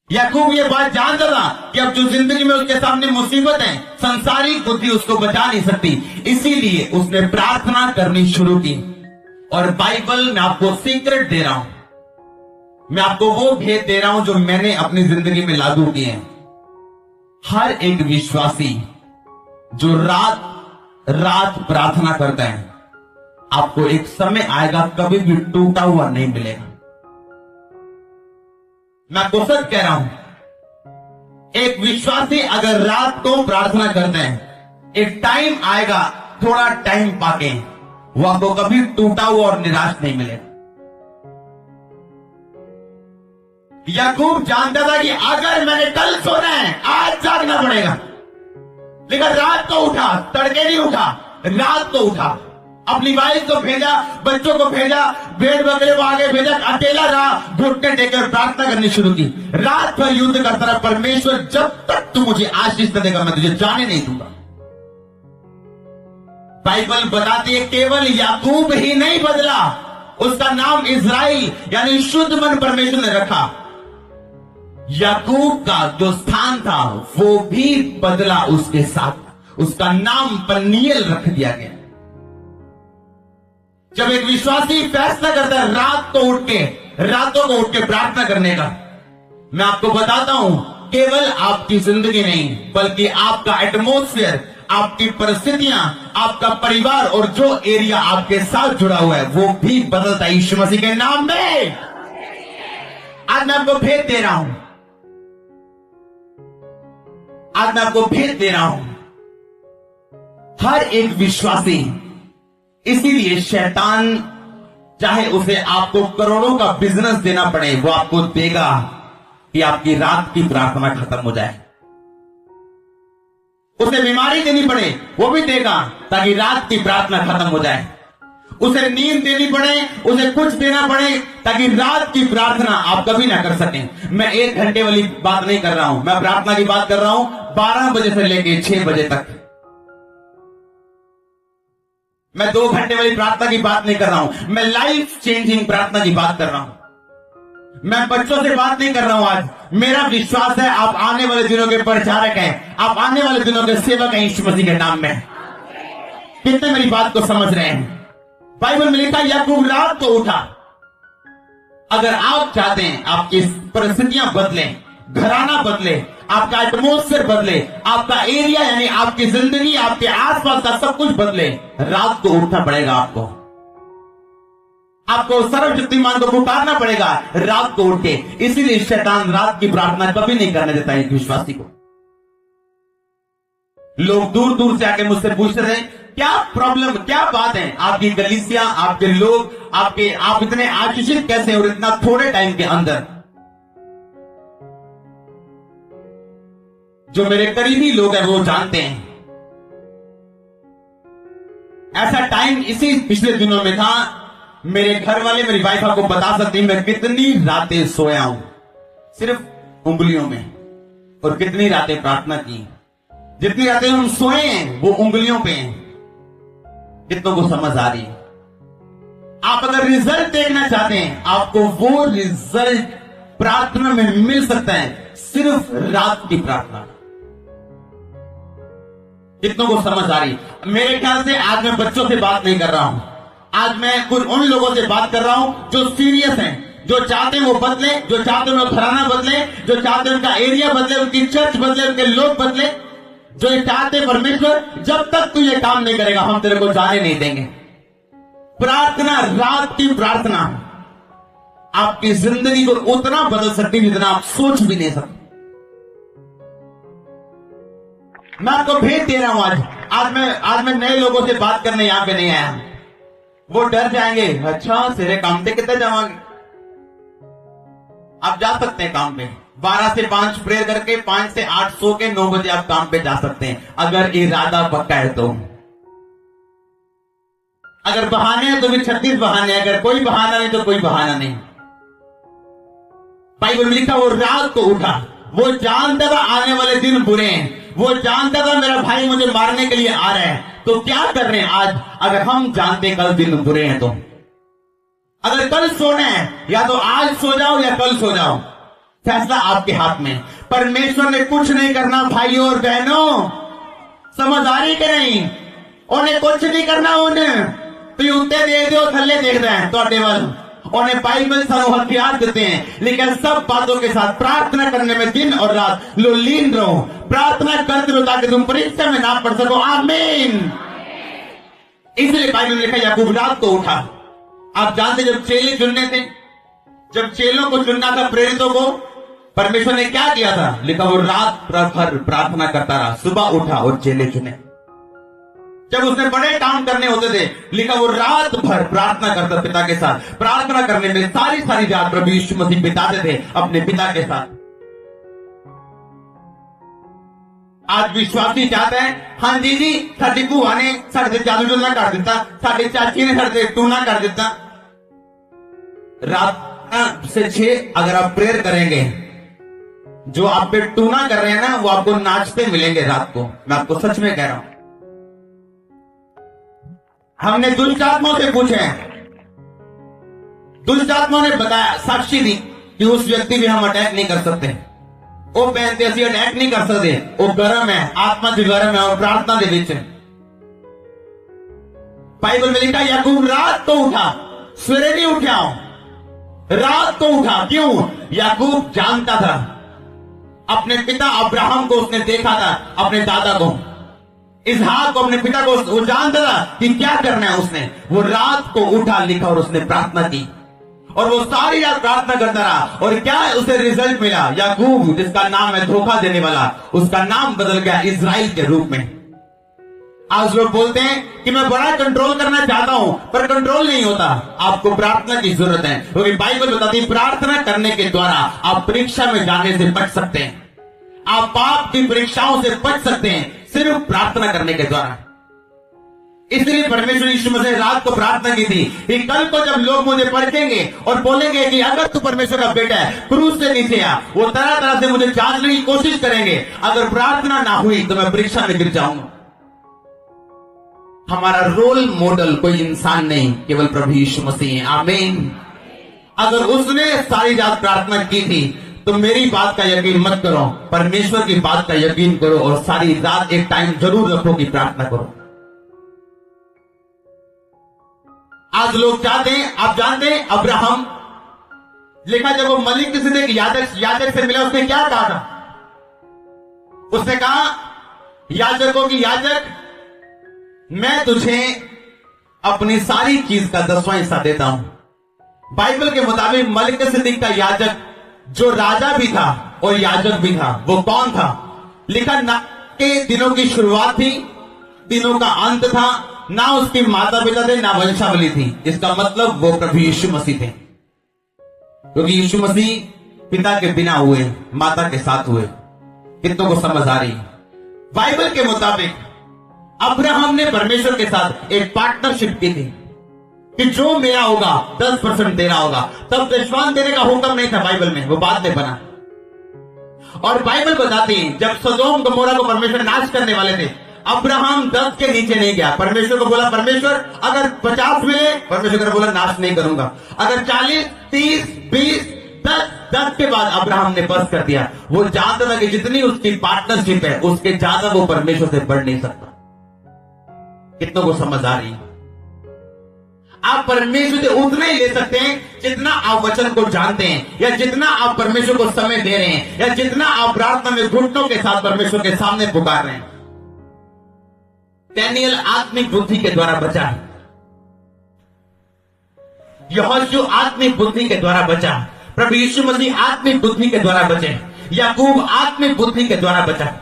याकूब ये बात जानता था कि अब जो जिंदगी में उसके सामने मुसीबत है, संसारिक बुद्धि उसको बचा नहीं सकती, इसीलिए उसने प्रार्थना करनी शुरू की। और बाइबल में आपको सीक्रेट दे रहा हूं, मैं आपको वो भेद दे रहा हूं जो मैंने अपनी जिंदगी में लागू किए हैं। हर एक विश्वासी जो रात रात प्रार्थना करता है, आपको एक समय आएगा कभी भी टूटा हुआ नहीं मिलेगा। मैं आपको सच कह रहा हूं, एक विश्वासी अगर रात को प्रार्थना करते हैं, एक टाइम आएगा थोड़ा टाइम पाके वो आपको कभी टूटा हुआ और निराश नहीं मिलेगा। याकूब जानता था कि अगर मैंने कल सोना है, आज जागना पड़ेगा, लेकिन रात को उठा, तड़के नहीं उठा, रात को उठा, अपनी वाइफ को भेजा, बच्चों को भेजा, भेड़ बकरे को आगे भेजा, अकेला रहा, घुटने टेकर प्रार्थना करनी शुरू की। रात भर युद्ध करता रहा, परमेश्वर जब तक तू मुझे आशीष न देगा मैं तुझे जाने नहीं दूंगा। बाइबल बताती है केवल याकूब ही नहीं बदला, उसका नाम इज़राइल यानी शुद्ध मन परमेश्वर ने रखा। याकूब का जो स्थान था वो भी बदला उसके साथ, उसका नाम पनीएल रख दिया गया। जब एक विश्वासी फैसला करता है रातों को उठ के प्रार्थना करने का, मैं आपको बताता हूं केवल आपकी जिंदगी नहीं बल्कि आपका एटमॉस्फेयर, आपकी परिस्थितियां, आपका परिवार और जो एरिया आपके साथ जुड़ा हुआ है वो भी बदलता है यीशु मसीह के नाम में। आज मैं आपको भेद दे रहा हूं, हर एक विश्वासी, इसीलिए शैतान चाहे उसे आपको करोड़ों का बिजनेस देना पड़े, वो आपको देगा कि आपकी रात की प्रार्थना खत्म हो जाए। उसे बीमारी देनी पड़े वो भी देगा ताकि रात की प्रार्थना खत्म हो जाए। उसे नींद देनी पड़े, उसे कुछ देना पड़े ताकि रात की प्रार्थना आप कभी ना कर सकें। मैं 1 घंटे वाली बात नहीं कर रहा हूं, मैं प्रार्थना की बात कर रहा हूं 12 बजे से लेकर 6 बजे तक। मैं 2 घंटे वाली प्रार्थना की बात नहीं कर रहा हूं, मैं लाइफ चेंजिंग प्रार्थना की बात कर रहा हूं। मैं बच्चों से बात नहीं कर रहा हूं। आज मेरा विश्वास है आप आने वाले दिनों के प्रचारक हैं, आप आने वाले दिनों के सेवक हैं यीशु मसीह के नाम में। कितने मेरी बात को समझ रहे हैं? बाइबल में लिखा याकूब रात को उठा। अगर आप चाहते हैं आपकी परिस्थितियां बदले, घराना बदले, आपका एटमॉस्फेयर बदले, आपका एरिया यानी आपकी जिंदगी, आपके आसपास का सब कुछ बदले, रात को उठना पड़ेगा। आपको सर्वशक्तिमान को पुकारना पड़ेगा रात को उठ के। इसीलिए शैतान रात की प्रार्थना कभी नहीं करने देता है एक विश्वासी को। लोग दूर दूर से आके मुझसे पूछते रहे क्या प्रॉब्लम, क्या बात है, आपकी कलीसिया, आपके लोग, आप इतने आशीषित कैसे और इतना थोड़े टाइम के अंदर। जो मेरे करीबी लोग हैं वो जानते हैं, ऐसा टाइम इसी पिछले दिनों में था। मेरे घर वाले, मेरी वाइफ आपको बता सकती मैं कितनी रातें सोया हूं सिर्फ उंगलियों में, और कितनी रातें प्रार्थना की। जितनी रातें हम सोए हैं वो उंगलियों पे हैं। कितनों को समझ आ रही है? आप अगर रिजल्ट देखना चाहते हैं, आपको वो रिजल्ट प्रार्थना में मिल सकता है, सिर्फ रात की प्रार्थना। कितनों को समझ आ रही? मेरे ख्याल से आज मैं बच्चों से बात नहीं कर रहा हूं, आज मैं कुछ उन लोगों से बात कर रहा हूं जो सीरियस हैं, जो चाहते हैं वो बदले, जो चाहते हैं वो घराना बदले, जो चाहते हैं उनका एरिया बदले, उनकी चर्च बदले, उनके लोग बदले, जो ये चाहते हैं परमेश्वर जब तक तू ये काम नहीं करेगा हम तेरे को जाने नहीं देंगे। प्रार्थना, रात की प्रार्थना आपकी जिंदगी को उतना बदल सकती है जितना आप सोच भी नहीं सकते। मैं आपको भेद दे रहा हूं। आज मैं नए लोगों से बात करने यहां पे नहीं आया। वो डर जाएंगे, अच्छा तेरे काम पे कितने जावांगे। आप जा सकते हैं काम पे 12 से 5 प्रेयर करके, 5 से 8 सो के 9 बजे आप काम पे जा सकते हैं अगर इरादा पक्का है तो। अगर बहाने हैं तो भी 36 बहाने हैं, अगर कोई बहाना नहीं तो कोई बहाना नहीं। बाइबल में लिखा वो रात को उठा, वो जानता था आने वाले दिन बुरे हैं, वो जानता था मेरा भाई मुझे मारने के लिए आ रहा है, तो क्या कर रहे हैं आज। अगर हम जानते कल दिन बुरे हैं तो, अगर कल सोना है या तो आज सो जाओ या कल सो जाओ। फैसला आपके हाथ में। परमेश्वर ने कुछ नहीं करना भाइयों और बहनों, समझ आ रही कि नहीं? उन्हें कुछ नहीं करना, उन्हें तो उत्ते दे दो थल्ले देख रहे हैं तो वाल उन्हें बाइबल सारो हथियार देते हैं, लेकिन सब बातों के साथ प्रार्थना करने में दिन और रात लो लीन रहो, प्रार्थना करते रहो ताकि तुम परीक्षा में ना पढ़ सको। आमीन। इसलिए बाइबल में लिखा याकूब रात को उठा। आप जानते जब चेले चुनने थे, जब चेलों को चुनना था प्रेरितों को, परमेश्वर ने क्या किया था? लिखा वो रात भर प्रार्थना करता रहा, सुबह उठा और चेले चुने। जब उसने बड़े काम करने होते थे, लिखा वो रात भर प्रार्थना करता पिता के साथ। प्रार्थना करने में सारी रात प्रभु यीशु मसीह बिताते थे अपने पिता के साथ। आज विश्वासी चाहते हैं, हाँ जी साडी भूआ ने साढ़े से जादू टूना कर दिता, साडी चाची ने साढ़े से टूना कर दिता। रात से 6 अगर आप प्रेयर करेंगे, जो आप पे टूना कर रहे हैं ना, वो आपको नाचते मिलेंगे रात को। मैं आपको सच में कह रहा हूं। हमने दुष्ट आत्माओं से पूछे, दुष्ट आत्माओं ने बताया, साक्षी दी कि उस व्यक्ति भी हम अटैक नहीं कर सकते, वो पहनते असि अटैक नहीं कर सकते, वो गर्म है, आत्मा भी गर्म है और प्रार्थना दे विच। बाइबल में लिखा याकूब रात को उठा, सवेरे नहीं उठा, रात को उठा। क्यों? याकूब जानता था, अपने पिता अब्राहम को उसने देखा था, अपने दादा को इसहाक को, अपने पिता को वो जानता था कि क्या करना है उसने। वो रात को उठा, लिखा और उसने प्रार्थना की और वो सारी रात प्रार्थना करता रहा। और क्या उसे रिजल्ट मिला? याकूब, जिसका नाम है धोखा देने वाला, उसका नाम बदल गया इजराइल के रूप में। आज लोग बोलते हैं कि मैं बड़ा कंट्रोल करना चाहता हूं, पर कंट्रोल नहीं होता। आपको प्रार्थना की जरूरत है, क्योंकि बाइबल बताती है प्रार्थना करने के द्वारा आप परीक्षा में जाने से बच सकते हैं, आप पाप की परीक्षाओं से बच सकते हैं सिर्फ प्रार्थना करने के द्वारा। इसलिए परमेश्वर यीशु मसीह रात को प्रार्थना की थी कि कल को जब लोग मुझे परखेंगे और बोलेंगे कि अगर तू परमेश्वर का बेटा है, क्रूस से नीचे आ, वो तरह तरह से मुझे जांचने की कोशिश करेंगे। अगर प्रार्थना ना हुई तो मैं परीक्षा में गिर जाऊंगा। हमारा रोल मॉडल कोई इंसान नहीं, केवल प्रभु यीशु मसीह है। आमीन। अगर उसने सारी रात प्रार्थना की थी तो मेरी बात का यकीन मत करो, परमेश्वर की बात का यकीन करो और सारी रात एक टाइम जरूर रखो कि प्रार्थना करो। आज लोग चाहते हैं, आप जानते हैं अब्राहम, लिखा जब वो मलिकिसिदक याजक से मिला, उसने क्या कहा था? उसने कहा याजकों की याजक, मैं तुझे अपनी सारी चीज का 10वां हिस्सा देता हूं। बाइबल के मुताबिक मलिकिसिदक का याजक, जो राजा भी था और याजक भी था, वो कौन था? लिखा ना के दिनों की शुरुआत थी, दिनों का अंत था, ना उसकी माता पिता थे, ना वंशावली थी। इसका मतलब वो प्रभु यीशु मसीह थे, क्योंकि यीशु मसीह पिता के बिना हुए, माता के साथ हुए। कितनों को समझ आ रही? बाइबल के मुताबिक अब्राहम ने परमेश्वर के साथ एक पार्टनरशिप की थी कि जो मेरा होगा 10% तेरा होगा। तब दशवान देने का हुक्म नहीं था बाइबल में, वो बाद में बना। और बाइबल बताती है जब सदोम गमोरा को परमेश्वर नाश करने वाले थे, अब्राहम 10 के नीचे नहीं गया। परमेश्वर को बोला, परमेश्वर अगर 50 मिले, परमेश्वर ने बोला नाश नहीं करूंगा। अगर 40, 30, 20, 10 के बाद अब्राहम ने बस कर दिया। वो जानता था कि जितनी उसकी पार्टनरशिप है उसके ज्यादा वो परमेश्वर से बढ़ नहीं सकता। कितनों को समझ आ रही? आप परमेश्वर से उतना ही ले सकते हैं जितना आप वचन को जानते हैं, या जितना आप परमेश्वर को समय दे रहे हैं, या जितना आप प्रार्थना में घुटनों के साथ परमेश्वर के सामने पुकार रहे हैं। डैनियल आत्मिक बुद्धि के द्वारा बचा, यहोशू आत्मिक बुद्धि के द्वारा बचा, प्रभु यीशु मसीह आत्मिक बुद्धि के द्वारा बचे, याकूब आत्मिक बुद्धि के द्वारा बचा।